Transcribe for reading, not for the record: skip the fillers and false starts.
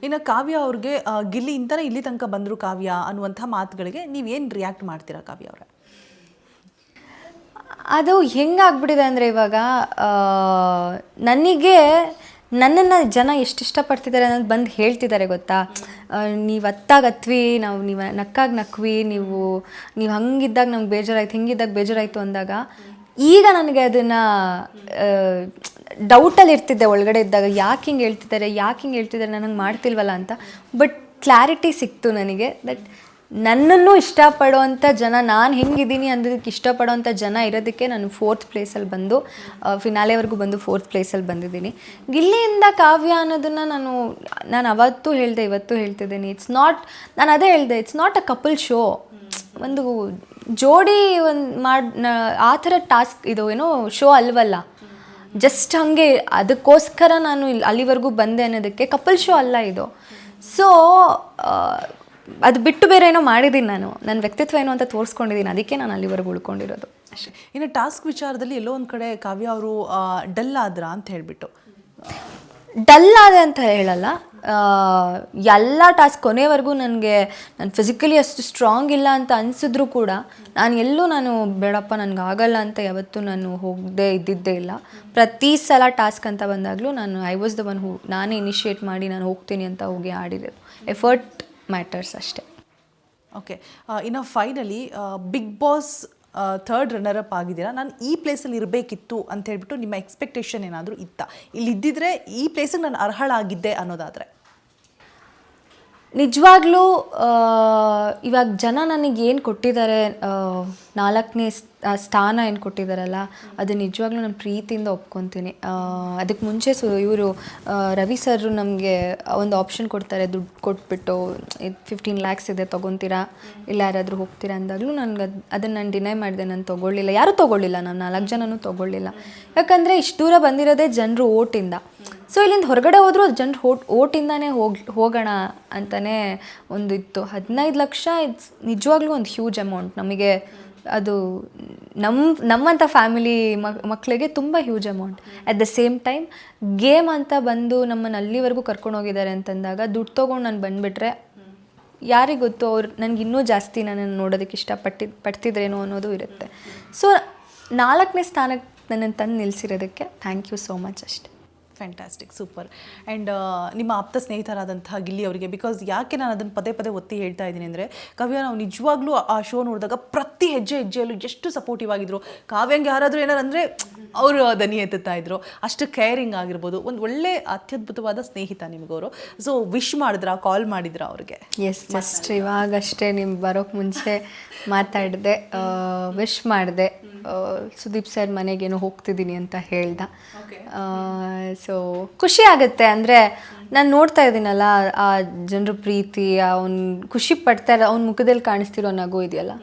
ಇನ್ನು ಕಾವ್ಯ ಅವ್ರಿಗೆ ಗಿಲ್ಲಿ ಇಂತಾನೆ ಇಲ್ಲಿ ತನಕ ಬಂದರು ಕಾವ್ಯ ಅನ್ನುವಂಥ ಮಾತುಗಳಿಗೆ ನೀವೇನು ರಿಯಾಕ್ಟ್ ಮಾಡ್ತೀರಾ ಕಾವ್ಯ ಅವರೇ? ಅದು ಹೆಂಗಾಗ್ಬಿಟ್ಟಿದೆ ಅಂದರೆ ಇವಾಗ ನನಗೆ ನನ್ನನ್ನು ಜನ ಎಷ್ಟು ಇಷ್ಟಪಡ್ತಿದ್ದಾರೆ ಅನ್ನೋದು ಬಂದು ಹೇಳ್ತಿದ್ದಾರೆ ಗೊತ್ತಾ. ನೀವು ಅತ್ತಾಗತ್ವಿ, ನೀವು ನಕ್ಕಾಗಿ ನಕ್ವಿ, ನೀವು ಹಂಗಿದ್ದಾಗ ನಮ್ಗೆ ಬೇಜಾರಾಯ್ತು, ಹಿಂಗಿದ್ದಾಗ ಬೇಜಾರಾಯಿತು ಅಂದಾಗ ಈಗ ನನಗೆ ಅದನ್ನು ಡೌಟಲ್ಲಿ ಇರ್ತಿದ್ದೆ ಒಳಗಡೆ ಇದ್ದಾಗ, ಯಾಕೆ ಹಿಂಗೆ ಹೇಳ್ತಿದ್ದಾರೆ ನನಗೆ ಮಾಡ್ತಿಲ್ವಲ್ಲ ಅಂತ. ಬಟ್ ಕ್ಲಾರಿಟಿ ಸಿಕ್ತು ನನಗೆ ದಟ್ ನನ್ನನ್ನು ಇಷ್ಟಪಡೋವಂಥ ಜನ, ನಾನು ಹೆಂಗಿದ್ದೀನಿ ಅನ್ನೋದಕ್ಕೆ ಇಷ್ಟಪಡೋವಂಥ ಜನ ಇರೋದಕ್ಕೆ ನಾನು 4th ಪ್ಲೇಸಲ್ಲಿ ಬಂದು ಫಿನಾಲೆವರೆಗೂ ಬಂದು 4th ಪ್ಲೇಸಲ್ಲಿ ಬಂದಿದ್ದೀನಿ. ಗಿಲ್ಲಿಯಿಂದ ಕಾವ್ಯ ಅನ್ನೋದನ್ನು ನಾನು ಅವತ್ತೂ ಹೇಳಿದೆ, ಇವತ್ತು ಹೇಳ್ತಿದ್ದೀನಿ. ನಾನು ಅದೇ ಹೇಳಿದೆ, it's not a couple show. ಒಂದು ಜೋಡಿ ಆ ಥರ ಟಾಸ್ಕ್ ಇದು ಏನೋ ಶೋ ಅಲ್ವಲ್ಲ. ಜಸ್ಟ್ ಹಾಗೆ ಅದಕ್ಕೋಸ್ಕರ ನಾನು ಅಲ್ಲಿವರೆಗೂ ಬಂದೆ ಅನ್ನೋದಕ್ಕೆ ಕಪಲ್ ಶೋ ಅಲ್ಲ ಇದು. ಸೊ ಅದು ಬಿಟ್ಟು ಬೇರೆ ಏನೋ ಮಾಡಿದ್ದೀನಿ, ನನ್ನ ವ್ಯಕ್ತಿತ್ವ ಏನೋ ಅಂತ ತೋರಿಸ್ಕೊಂಡಿದ್ದೀನಿ, ಅದಕ್ಕೆ ನಾನು ಅಲ್ಲಿವರೆಗೂ ಉಳ್ಕೊಂಡಿರೋದು ಅಷ್ಟೇ. ಇನ್ನು ಟಾಸ್ಕ್ ವಿಚಾರದಲ್ಲಿ ಎಲ್ಲೋ ಒಂದು ಕಡೆ ಕಾವ್ಯ ಅವರು ಡಲ್ ಆದ್ರ ಅಂತ ಹೇಳಿಬಿಟ್ಟು. ಡಲ್ ಆದೆ ಅಂತ ಹೇಳಲ್ಲ, ಎಲ್ಲ ಟಾಸ್ಕ್ ಕೊನೆವರೆಗೂ ನಾನು ಫಿಸಿಕಲಿ ಅಷ್ಟು ಸ್ಟ್ರಾಂಗ್ ಇಲ್ಲ ಅಂತ ಅನಿಸಿದ್ರು ಕೂಡ ನಾನು ಬೇಡಪ್ಪ ನನಗಾಗಲ್ಲ ಅಂತ ಯಾವತ್ತೂ ನಾನು ಇದ್ದಿದ್ದೇ ಇಲ್ಲ. ಪ್ರತಿ ಸಲ ಟಾಸ್ಕ್ ಅಂತ ಬಂದಾಗಲೂ ಐ ವಾಸ್ ದ ಒನ್ ನಾನೇ ಇನಿಷಿಯೇಟ್ ಮಾಡಿ ನಾನು ಹೋಗ್ತೀನಿ ಅಂತ ಹೋಗಿ ಆಡಿರೋದು. ಎಫರ್ಟ್ ಮ್ಯಾಟರ್ಸ್ ಅಷ್ಟೇ. ಓಕೆ, ಇನ್ನು finally big boss 3rd runner up ಆಗಿದ್ದೀರಾ. ನಾನು ಈ ಪ್ಲೇಸಲ್ಲಿ ಇರಬೇಕಿತ್ತು ಅಂತ ಹೇಳ್ಬಿಟ್ಟು ನಿಮ್ಮ ಎಕ್ಸ್ಪೆಕ್ಟೇಷನ್ ಏನಾದರೂ ಇತ್ತಾ? ಇಲ್ಲಿ ಇದ್ದಿದ್ರೆ ಈ ಪ್ಲೇಸಿಗೆ ನಾನು ಅರ್ಹಳಾಗಿದ್ದೆ ಅನ್ನೋದಾದರೆ? ನಿಜವಾಗ್ಲೂ ಇವಾಗ ಜನ ನನಗೆ ಏನು ಕೊಟ್ಟಿದ್ದಾರೆ, 4ನೇ ಸ್ಥಾನ ಏನು ಕೊಟ್ಟಿದ್ದಾರಲ್ಲ, ಅದು ನಿಜವಾಗ್ಲೂ ನಾನು ಪ್ರೀತಿಯಿಂದ ಒಪ್ಕೊತೀನಿ. ಅದಕ್ಕೆ ಮುಂಚೆ ಇವರು ರವಿ ಸರ್ ನಮಗೆ ಒಂದು ಆಪ್ಷನ್ ಕೊಡ್ತಾರೆ, ದುಡ್ಡು ಕೊಟ್ಬಿಟ್ಟು 15 lakhs ಇದೆ ತೊಗೊತೀರಾ ಇಲ್ಲ ಯಾರಾದರೂ ಹೋಗ್ತೀರಾ ಅಂದಾಗಲೂ ಅದನ್ನು ನಾನು ಡಿನೈ ಮಾಡಿದೆ. ನಾನು ತೊಗೊಳ್ಳಿಲ್ಲ, ಯಾರೂ ತೊಗೊಳ್ಳಿಲ್ಲ, ನಾನು 4 ಜನನೂ ತೊಗೊಳ್ಳಿಲ್ಲ. ಯಾಕಂದರೆ ಇಷ್ಟು ದೂರ ಬಂದಿರೋದೇ ಜನರು ಓಟಿಂದ. ಸೊ ಇಲ್ಲಿಂದ ಹೊರಗಡೆ ಹೋದರೂ ಜನರು ಓಟಿಂದಾನೇ ಹೋಗೋಣ ಅಂತಲೇ ಒಂದು ಇತ್ತು. 15 ಲಕ್ಷ ಇಟ್ಸ್ ನಿಜವಾಗ್ಲೂ ಒಂದು ಹ್ಯೂಜ್ ಅಮೌಂಟ್ ನಮಗೆ. ಅದು ನಮ್ಮಂಥ ಫ್ಯಾಮಿಲಿ ಮಕ್ಕಳಿಗೆ ತುಂಬ huge amount. At the same time game ಅಂತ ಬಂದು ನಮ್ಮನ್ನು ಅಲ್ಲಿವರೆಗೂ ಕರ್ಕೊಂಡು ಹೋಗಿದ್ದಾರೆ ಅಂತಂದಾಗ ದುಡ್ಡು ತೊಗೊಂಡು ನಾನು ಬಂದುಬಿಟ್ರೆ ಯಾರಿಗೆ ಗೊತ್ತು, ಅವ್ರು ನನಗೆ ಇನ್ನೂ ಜಾಸ್ತಿ ನನ್ನನ್ನು ನೋಡೋದಕ್ಕೆ ಪಡ್ತಿದ್ರೇನೋ ಅನ್ನೋದು ಇರುತ್ತೆ. ಸೊ 4ನೇ ಸ್ಥಾನಕ್ಕೆ ನನ್ನನ್ನು ತಂದು ನಿಲ್ಲಿಸಿರೋದಕ್ಕೆ ಥ್ಯಾಂಕ್ ಯು ಸೋ ಮಚ್ ಅಷ್ಟೆ. Fantastic, super. ಆ್ಯಂಡ್ ನಿಮ್ಮ ಆಪ್ತ ಸ್ನೇಹಿತರಾದಂತಹ ಗಿಲ್ಲಿ ಅವರಿಗೆ, ಬಿಕಾಸ್ ಯಾಕೆ ನಾನು ಅದನ್ನು ಪದೇ ಪದೇ ಒತ್ತಿ ಹೇಳ್ತಾ ಇದ್ದೀನಿ ಅಂದರೆ, ಕಾವ್ಯ ನಾವು ನಿಜವಾಗ್ಲೂ ಆ ಶೋ ನೋಡಿದಾಗ ಪ್ರತಿ ಹೆಜ್ಜೆಯಲ್ಲೂ ಎಷ್ಟು ಸಪೋರ್ಟಿವ್ ಆಗಿದ್ರು. ಕಾವ್ಯಂಗೆ ಯಾರಾದರೂ ಏನಾರು ಅಂದರೆ ಅವರು ದನಿ ಎತ್ತುತ್ತಾ ಇದ್ರು. ಅಷ್ಟು ಕೇರಿಂಗ್ ಆಗಿರ್ಬೋದು. ಒಂದು ಒಳ್ಳೆ ಅತ್ಯದ್ಭುತವಾದ ಸ್ನೇಹಿತ ನಿಮಗವರು. ಸೊ ವಿಶ್ ಮಾಡಿದ್ರಾ, ಕಾಲ್ ಮಾಡಿದ್ರಾ ಅವ್ರಿಗೆ? ಎಸ್, ಜಸ್ಟ್ ಇವಾಗಷ್ಟೇ ನಿಮ್ಗೆ ಬರೋಕ್ಕೆ ಮುಂಚೆ ಮಾತಾಡಿದೆ, ವಿಶ್ ಮಾಡಿದೆ. ಸುದೀಪ್ ಸರ್ ಮನೆಗೇನೋ ಹೋಗ್ತಿದ್ದೀನಿ ಅಂತ ಹೇಳ್ದ. ಸೊ ಖುಷಿ ಆಗುತ್ತೆ. ಅಂದರೆ ನಾನು ನೋಡ್ತಾ ಇದ್ದೀನಲ್ಲ ಆ ಜನರ ಪ್ರೀತಿ, ಅವ್ನು ಖುಷಿ ಪಡ್ತಾರೆ, ಅವ್ನ ಮುಖದಲ್ಲಿ ಕಾಣಿಸ್ತಿರೋ ನಗು ಇದೆಯಲ್ಲ,